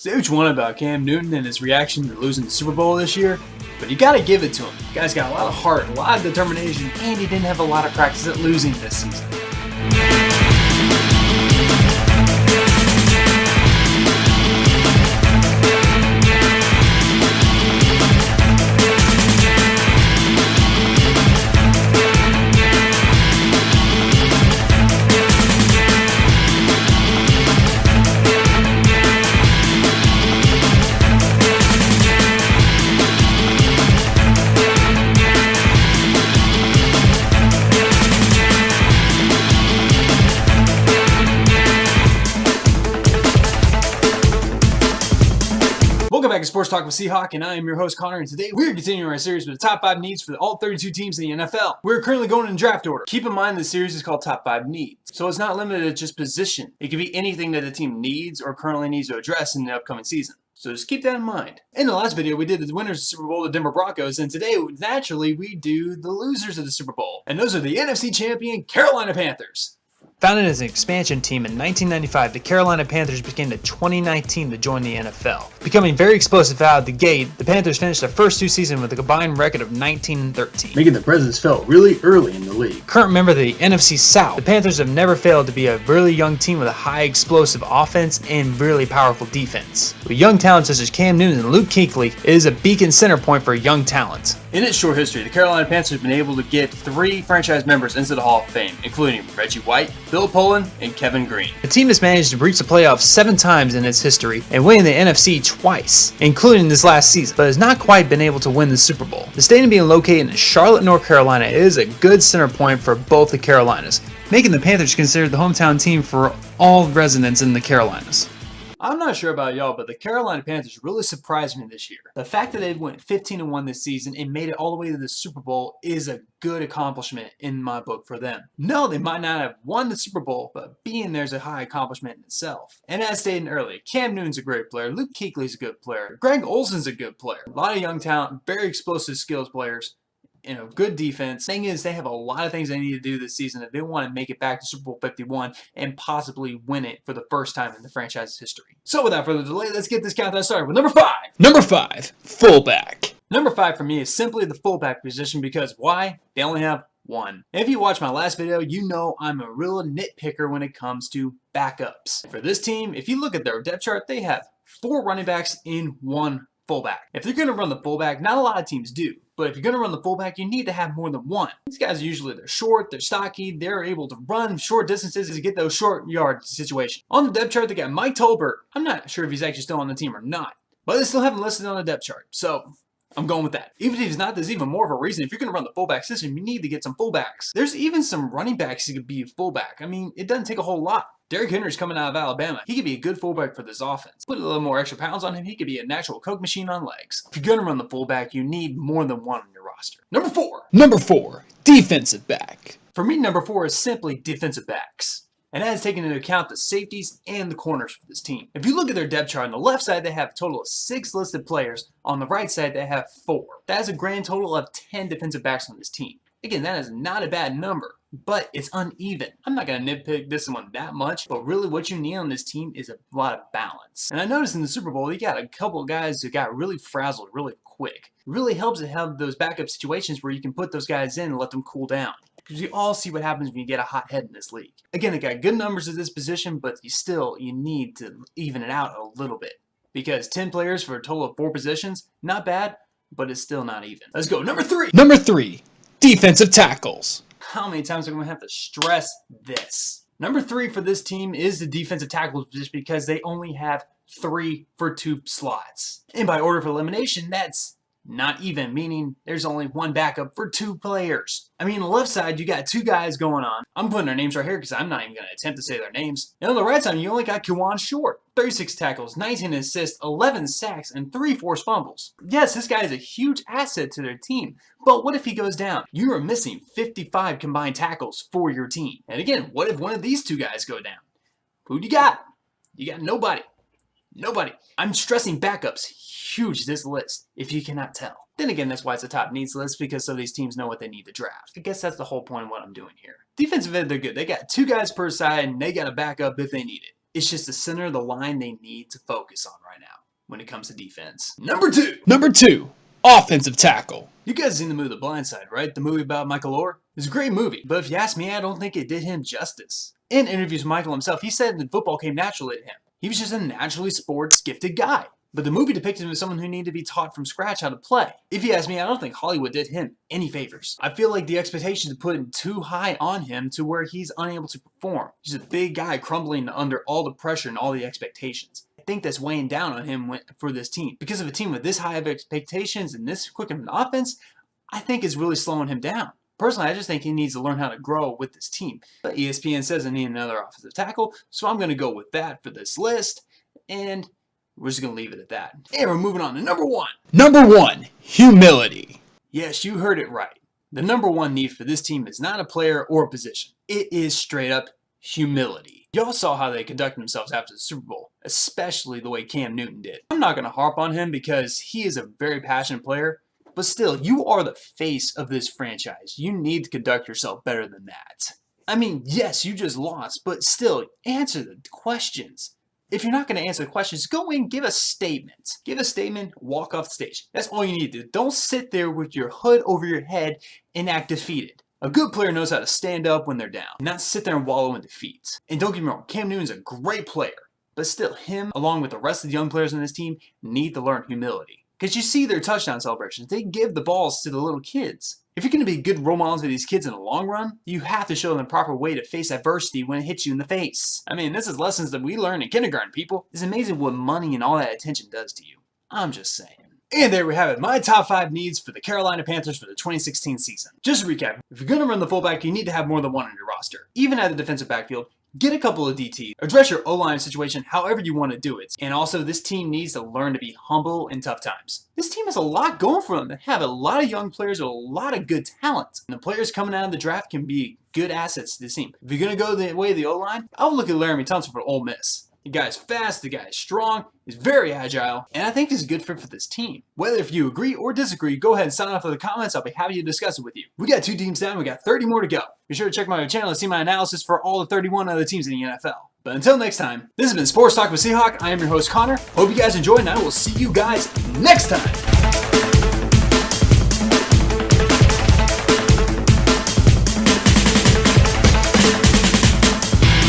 Say what you want about Cam Newton and his reaction to losing the Super Bowl this year, but you gotta give it to him. The guy's got a lot of heart, a lot of determination, and he didn't have a lot of practice at losing this season. Welcome back to Sports Talk with Seahawk, and I am your host Connor, and today we're continuing our series with the top 5 needs for all 32 teams in the NFL. We're currently going in draft order. Keep in mind this series is called Top 5 Needs, so it's not limited to just position. It could be anything that the team needs or currently needs to address in the upcoming season. So just keep that in mind. In the last video, we did the winners of the Super Bowl, the Denver Broncos, and today, naturally, we do the losers of the Super Bowl. And those are the NFC Champion Carolina Panthers. Founded as an expansion team in 1995, the Carolina Panthers began in 2019 to join the NFL. Becoming very explosive out of the gate, the Panthers finished their first 2 seasons with a combined record of 19-13. Making the presence felt really early in the league. Current member of the NFC South, the Panthers have never failed to be a really young team with a high explosive offense and really powerful defense. With young talent such as Cam Newton and Luke Kuechly, it is a beacon center point for young talent. In its short history, the Carolina Panthers have been able to get 3 franchise members into the Hall of Fame, including Reggie White, Bill Poland, and Kevin Green. The team has managed to reach the playoffs 7 times in its history and winning the NFC twice, including this last season, but has not quite been able to win the Super Bowl. The stadium being located in Charlotte, North Carolina is a good center point for both the Carolinas, making the Panthers considered the hometown team for all residents in the Carolinas. I'm not sure about y'all, but the Carolina Panthers really surprised me this year. The fact that they went 15-1 this season and made it all the way to the Super Bowl is a good accomplishment in my book for them. No, they might not have won the Super Bowl, but being there is a high accomplishment in itself. And as stated earlier, Cam Newton's a great player, Luke Kuechly's a good player, Greg Olsen's a good player. A lot of young talent, very explosive skills players. Good defense. Thing is, they have a lot of things they need to do this season if they want to make it back to Super Bowl 51 and possibly win it for the first time in the franchise's history. So without further delay, let's get this countdown started with number 5. Number 5, fullback. Number 5 for me is simply the fullback position because why? They only have one. If you watched my last video, you know I'm a real nitpicker when it comes to backups. For this team, if you look at their depth chart, they have 4 running backs in 1 fullback. If they're going to run the fullback, not a lot of teams do, but if you're going to run the fullback, you need to have more than one. These guys usually, they're short, they're stocky, they're able to run short distances to get those short yard situations. On the depth chart, they got Mike Tolbert. I'm not sure if he's actually still on the team or not, but they still have him listed on the depth chart, so I'm going with that. Even if he's not, there's even more of a reason. If you're going to run the fullback system, you need to get some fullbacks. There's even some running backs who could be a fullback. I mean, it doesn't take a whole lot. Derrick Henry's coming out of Alabama. He could be a good fullback for this offense. Put a little more extra pounds on him, he could be a natural coke machine on legs. If you're going to run the fullback, you need more than one on your roster. Number 4. Number 4, defensive back. For me, number 4 is simply defensive backs. And that is taking into account the safeties and the corners for this team. If you look at their depth chart, on the left side, they have a total of 6 listed players. On the right side, they have 4. That is a grand total of 10 defensive backs on this team. Again, that is not a bad number, but it's uneven. I'm not going to nitpick this one that much, but really what you need on this team is a lot of balance. And I noticed in the Super Bowl, you got a couple of guys who got really frazzled really quick. It really helps to have those backup situations where you can put those guys in and let them cool down. Because we all see what happens when you get a hot head in this league. Again, they got good numbers at this position, but you need to even it out a little bit. Because 10 players for a total of 4 positions, not bad, but it's still not even. Let's go, number 3. Number 3, defensive tackles. How many times am I going to have to stress this? Number 3 for this team is the defensive tackles just because they only have 3 for 2 slots. And by order of elimination, that's not even, meaning there's only 1 backup for 2 players. I mean, on the left side, you got 2 guys going on. I'm putting their names right here because I'm not even going to attempt to say their names. And on the right side, you only got Kawan Short. 36 tackles, 19 assists, 11 sacks, and 3 forced fumbles. Yes, this guy is a huge asset to their team, but what if he goes down? You are missing 55 combined tackles for your team. And again, what if one of these 2 guys go down? Who do you got? You got nobody. Nobody. I'm stressing backups. Huge this list, if you cannot tell. Then again, that's why it's a top needs list, because some of these teams know what they need to draft. I guess that's the whole point of what I'm doing here. Defensive end, they're good. They got 2 guys per side, and they got a backup if they need it. It's just the center of the line they need to focus on right now when it comes to defense. Number 2. Number 2, offensive tackle. You guys seen the movie The Blind Side, right? The movie about Michael Orr? It's a great movie, but if you ask me, I don't think it did him justice. In interviews with Michael himself, he said that football came naturally to him. He was just a naturally sports gifted guy. But the movie depicted him as someone who needed to be taught from scratch how to play. If you ask me, I don't think Hollywood did him any favors. I feel like the expectations put him too high on him to where he's unable to perform. He's a big guy crumbling under all the pressure and all the expectations. I think that's weighing down on him for this team. Because of a team with this high of expectations and this quick of an offense, I think it's really slowing him down. Personally, I just think he needs to learn how to grow with this team. But ESPN says I need another offensive tackle, so I'm going to go with that for this list. And we're just going to leave it at that. And we're moving on to number 1. Number 1, humility. Yes, you heard it right. The number 1 need for this team is not a player or a position. It is straight up humility. Y'all saw how they conducted themselves after the Super Bowl, especially the way Cam Newton did. I'm not going to harp on him because he is a very passionate player, but still, you are the face of this franchise. You need to conduct yourself better than that. I mean, yes, you just lost, but still, answer the questions. If you're not going to answer the questions, go in, give a statement. Give a statement, walk off the stage. That's all you need to do. Don't sit there with your hood over your head and act defeated. A good player knows how to stand up when they're down, not sit there and wallow in defeat. And don't get me wrong, Cam Newton's a great player, but still, him, along with the rest of the young players on this team, need to learn humility. Because you see their touchdown celebrations, they give the balls to the little kids. If you're going to be good role models for these kids in the long run, you have to show them the proper way to face adversity when it hits you in the face. I mean, this is lessons that we learn in kindergarten, people. It's amazing what money and all that attention does to you. I'm just saying. And there we have it, my top 5 needs for the Carolina Panthers for the 2016 season. Just to recap, if you're going to run the fullback, you need to have more than one on your roster. Even at the defensive backfield, get a couple of DT, address your O-line situation however you want to do it. And also, this team needs to learn to be humble in tough times. This team has a lot going for them. They have a lot of young players with a lot of good talent. And the players coming out of the draft can be good assets to this team. If you're going to go the way of the O-line, I would look at Laramie Tunsil for Ole Miss. The guy's fast, the guy's strong, he's very agile, and I think this is a good fit for this team. Whether if you agree or disagree, go ahead and sign off in the comments. I'll be happy to discuss it with you. We got 2 teams down, we got 30 more to go. Be sure to check my channel to see my analysis for all the 31 other teams in the NFL. But until next time, this has been Sports Talk with Seahawk. I am your host, Connor. Hope you guys enjoyed, and I will see you guys next time.